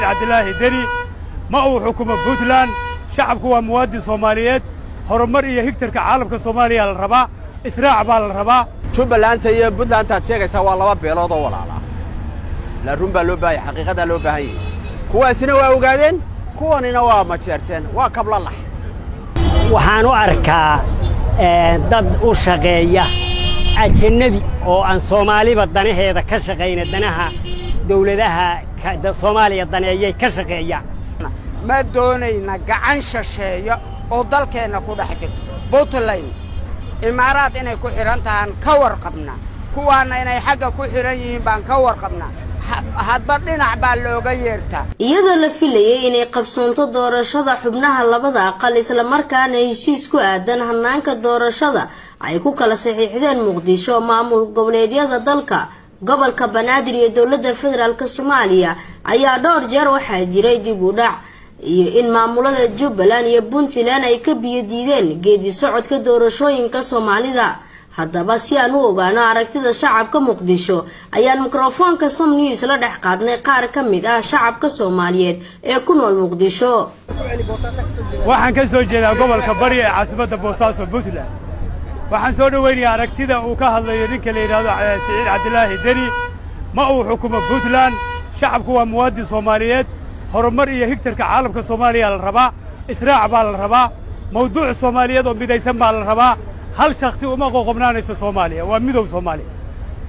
سعيد عبد الله دني ما هو حكومة بوتلان شعبك هو موادي صوماليات هرمر إيه هكتر كعالم كصوماليا الرباع إسراع بالرباع جبلان تي بوتلان تاتشيك سوا الله بيلوض ولا لا رمبا لوباي حقيقة لوباي كوا سنوا وقاعدين كوا نوا ما تشرتين وقبل الله waxaan u arkaa dad u shaqeeya ajnabi oo aan Soomaaliba danaheeda ka shaqeeyna danaha dawladaha Soomaaliya daneeyay ka shaqeeyaan ma doonayna gacan shisheeyo oo dalkeena ku dhex jirto Puntland imaaraad inay ku xiran tahan ka warqabna kuwaana inay xagga ku xiran yihiin baan ka warqabna hadba dhinac baa looga yeertaa iyadoo la filayay inay qabsoonto doorashada xubnaha labada aqal isla markaana heshiis ku aadan hanaanka doorashada ay ku kala saxiixdeen Muqdisho maamul goboleedyada dalka gobolka Banaadir iyo dawladda federaalka Soomaaliya ayaa dhowr jeer waxaa jiray dib u dhac iyo in maamulada Jubbaland iyo Puntland ay ka biyo diideen geedi socodka doorashooyinka Soomaalida haddaba si aan u ogaano aragtida shacabka Muqdisho ayaan mikrofoonka Som News la dhex qaadnay qaar ka mid ah shacabka Soomaaliyeed ee ku nool Muqdisho waxaan ka soo jeedaa gobolka Bari ee caasimadda Boosaaso Puntland waxaan soo dhaweynayaa aragtida uu ka hadlayo ninka la yiraahdo Saciid Cabdilaahi Deni ma uu xukumo Puntland shacabku waa muwaadin Soomaaliyeed horumar iyo higtarka caalamka Soomaaliya la rabaa israac baa la rabaa mawduuc Soomaaliyeed oo midaysan baa la rabaa hal shakhsi uma qoqobnaanayso Soomaaliya waa midow Soomaaliya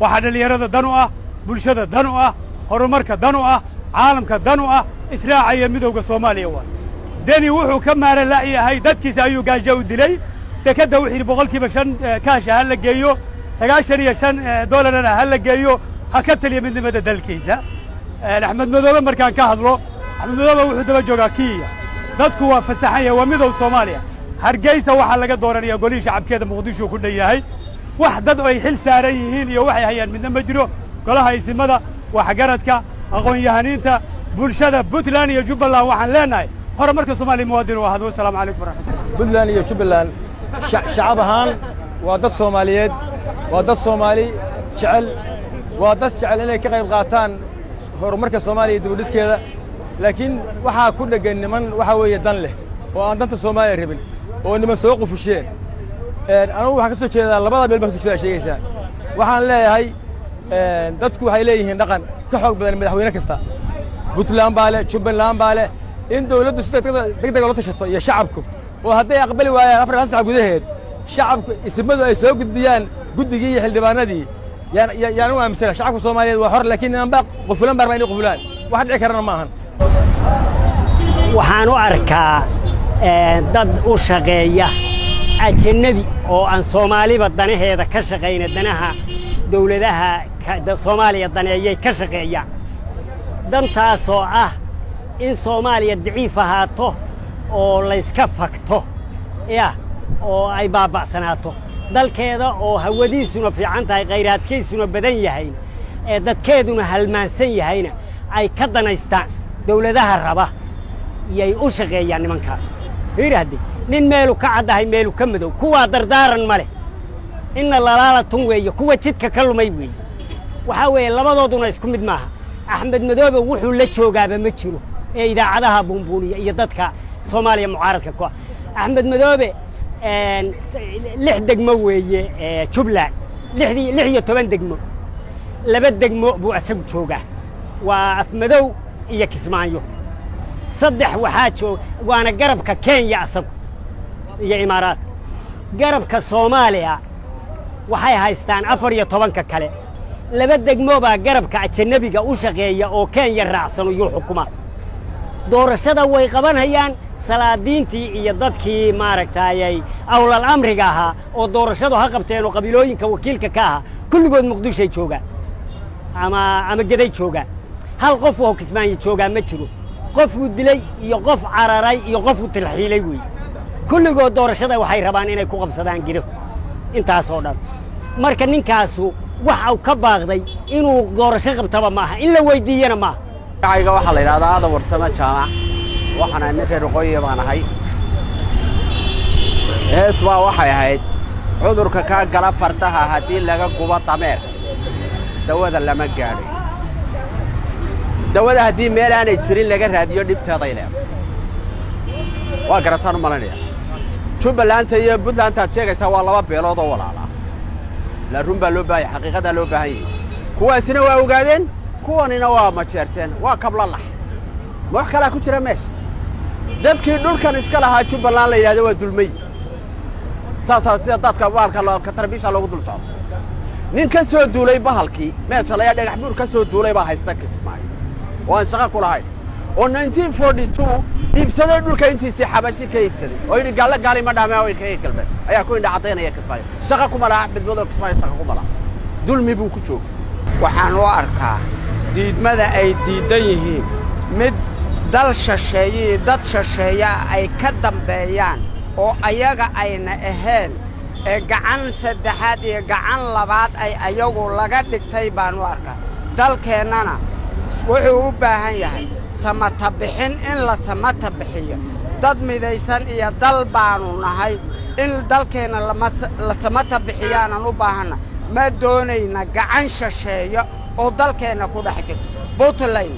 waxa dhalinyarada dan u ah bulshada dan u ah horumarka dan u ah caalamka dan u ah israac iyo midowga Soomaaliya waa Deni wuxuu ka maaran la yahay dadkiisa ayuu gaajo u dilay dekada wixii boqolkiiba 5 kaash hal la geeyo $95 hal la geeyo ha ka taliya midnimada dalkiisa Axmed Madoobe markaan ka hadlo Axmed Madoobe wuxuu daba joogaa Kiya dadku waa fasaxaya waa midow Soomaaliya hargeysa waxa laga dooranaya golii shacabkeeda Muqdisho ku dhayahay wax dad ay xil saaran yihiin iyo waxay hayaan midna ma jiro golaha isimada wax garadka aqoon-yahaniinta bulshada Puntland iyo Jubbaland waxaan leenahay horumarka Soomaaliya muwaadin oo ahdo assalamu alaykum warahmatullahi Puntland iyo Jubbaland shacab ahaan waa dad Soomaaliyeed waa dad Soomaali jecel waa dad jecel inay ka qayb qaataan horumarka Soomaaliya dawladiskeeda laakiin waxa ku dhagan niman waxa weeye dan leh oo aan danta Soomaaliya rabin oo niman soo qufusheen anigu waxaan ka soo jeedaa labada meel baa soo jeedaa sheegaysaa waxaan leeyahay dadku waxay leeyihiin dhaqan ka xoog badan madaxweyne kasta Puntland baa leh Jubbaland baa leh in dawladdu si degdeg loo tashato iyo shacabku oo hadday aqbali waayaan 4 saac gudaheed shacabku ismadu ay soo gudbiyaan guddigii iyo xildhibaanadii yaan u aaminsan shacabka Soomaaliyeed waa xor laakiin aan baa qufulan baa inay qufulaan wax dhici karana ma ahan waxaan u arkaa dad u shaqeeya ajnabi oo aan Soomaaliba danaheeda ka shaqeeyna danaha dawladaha Soomaaliya daneeyay ka shaqeeyaan dantaas oo ah in Soomaaliya daciif ahaato oo la iska fakto oo ay baabacsanaato dalkeeda oo hawadiisuna fiican tahay khayraadkiisuna badan yahay ee dadkeeduna halmaansan yahayna ay ka danaystaan dawladaha raba yay u shaqeeyaan nimanka fiirahdi nin meelu ka cadahay meelu ka madow kuwa dardaaran male inna lalaalatun weeye kuwa jidka ka lumay weeye waxa weeye labadooduna isku mid maaha Axmed Madoobe wuxuu la joogaaba ma jiro ee idaacadaha buunbuuniya iyo dadka Soomaaliya mucaaradka ku Axmed Madoobe 6 degmo weeye Jubbaland 16 degmo 2 degmo buu asagu joogaa waa Afmadow iyo Kismaayo saddex waxaa joog waana garabka Kenya asagu iyo Imaaraad garabka Soomaaliya waxay haystaan 14 kale 2 degmo baa garabka ajnabiga u shaqeeya oo Kenya raacsan iyo xukuma doorashada way qabanayaan salaadiintii iyo dadkii maaragtay awlal amriga ahaa oo doorashadu ha qabteen oo qabiilooyinka wakiilka ka ah kulligood Muqdisho jooga ama gaday jooga hal qof oo Kismaayo jooga ma jiro qof uu dilay iyo qof cararay iyo qof uu tilxiilay way kulligood doorashada waxay rabaan inay ku qabsadaan gido intaas oo dhan marka ninkaasu waxa uu ka baaqday inuu doorasho qabtaba maaha in la weydiiyana maaha ayga waxa la yiraahdaa hada warsama jaamac waxana ninka roqoyo baan ahay heesba waxay ahayd cudurka ka gala fartaha hadii laga gubo dameer dawada lama gaadhay dawada haddii meel aanay jirin laga raadiyo dhibteeda ay leedahay waa garataan u malanaya Jubbaland iyo Puntland aad sheegaysaa waa laba beelood oo walaala la run baa loo baahay xaqiiqada loo baahay kuwaasina waa ogaadeen kuwanina waa ma jeerteen waa kabla lax wax kala ku jira meesha dadkii dhulkan iska lahaa Jubbaland la yiraahdo waa dulmay sida dadka waalka ka tarbiyada loogu dul socdo nin ka soo duulay bahalkii meesha la dhagax buur ka soo duulay baa haysta Kismaayo oo aan shaqo ku lahayn oo 1942 iibsaday dhulka intiisii xabashi ka iibsaday oo yiri gaali ma dhaamay oo ka galbeed ayaa ku indha cadeynaya Kismaayo shaqo kuma laha Axmed Madow Kismaayo shaqo kuma laha dulmi buu ku joog waxaan u arkaa diidmada ay diidan yihiin mid dal shisheeye dad shisheeye ay ka dambeeyaan oo ayaga ayna ahayn ee gacan saddexaad iyo gacan labaad ay ayagu laga dhigtay baan u arkaa dalkeennana wuxuu u baahan yahay samata bixin in la samata bixiyo dad midaysan iyo dal baanu nahay in dalkeena la samata bixiyaanan u baahana ma doonayna gacan shisheeye oo dalkeena ku dhex jirto Puntland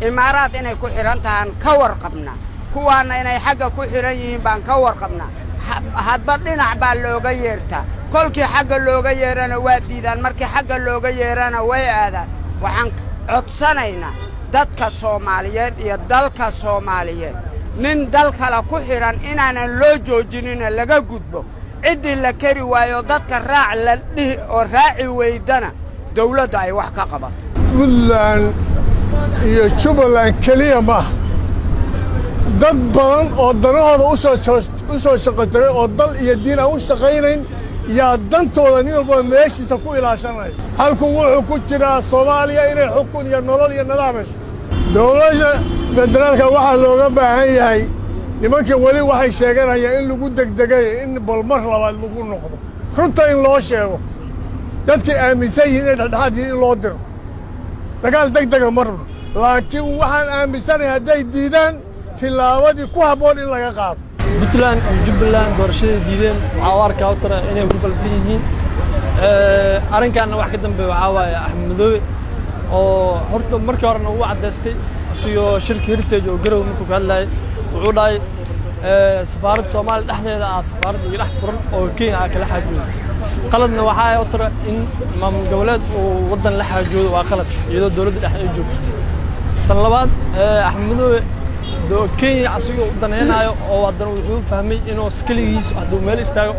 imaaraad inay ku xiran tahan ka warqabna kuwaana inay xagga ku xiran yihiin baan ka warqabna hadba dhinac baa looga yeertaa kolkii xagga looga yeerana waa diidaan markii xagga looga yeerana way aadaan waxaan codsanaynaa dadka Soomaaliyeed iyo dalka Soomaaliyeed nin dal kale ku xiran inaanan loo joojinin laga gudbo cidii la kari waayo dadka raac la dhih oo raaci weydana dawladda ay wax ka qabato Puntland iyo Jubbaland kaliya ma dad badan oo danahooda u soo shaqatay oo dal iyo diin aan u shaqaynayn yaa dantooda nin walba meeshiisa ku ilaashanay halku wuxuu ku jiraa Soomaaliya inay xukun iyo nolol iyo nidaam hesho dawladda federaalka waxaa looga baahan yahay nimankii wali waxay sheeganayaan in lagu degdegay in balmar labaad lagu noqdo runta in loo sheego dadkii aaminsan yihiin inay dhexdhexaad yihiin in loo diro dagaal degdega marno laakiin waxaan aaminsanahay hadday diidaan tilaabadii ku habboon in laga qaado Puntland iyo Jubbaland doorashada diideen waxaa u arkaa utara inay ku qaldan yihiin arrinkaana wax ka dambeeya waxaa waaye Axmed Madow oo horta markii hore uu cadeystay sidoo shirka heritage oo garow markuu ka hadlayay wuxuu dhahay safaaradda Soomaaliya dhexdeeda safaaradda iyo dhex furan oo Kenya kala xaajoodo qaladna waxa ay utara in maamul goboleed oo wadan la xaajoodo waa qalad iyadoo dawladda dhex ay joogto tan labaad Axmed Madow Kenya asigoo u danaynayo oo wadan wuxuu fahmay inuu skiligiis haduu meel istaago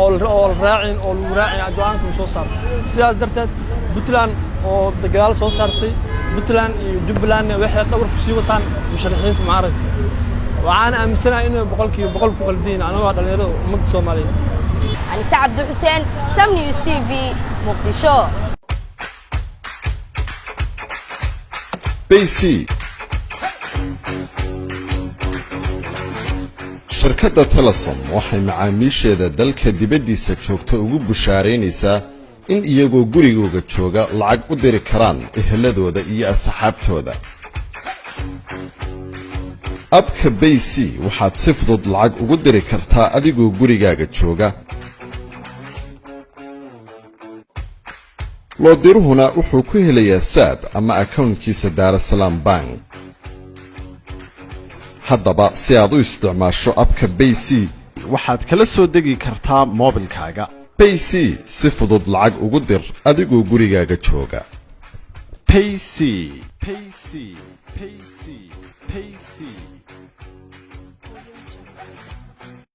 oo raacin oo lagu raacin go'aanka soo saar sidaas darteed Puntland oo dagaal soo saartay Puntland iyo Jubbaland waxay dhawr ku sii wataan musharaxiinta mucaaradka waxaan aaminsanahay inay boqolkiiba ku qaldiin anaga dhalinyarada ummadda Soomaaliyeed Anisa Abdu Hussein Sam News TV Muqdisho BC shirkadda Telesom waxay macaamiisheeda dalka dibaddiisa joogta ugu bushaaraynaysaa in iyagoo gurigooda jooga lacag u diri karaan eheladooda iyo asxaabtooda abka BC waxaad si fudud lacag ugu diri kartaa adigoo gurigaaga jooga loo diruhuna wuxuu ku helayaa saad ama accountkiisa Daarasalaam Bank haddaba si aad u isticmaasho abka BC waxaad kala soo degi kartaa moobilkaaga BC si fudud lacag ugu dir adigoo gurigaaga jooga BC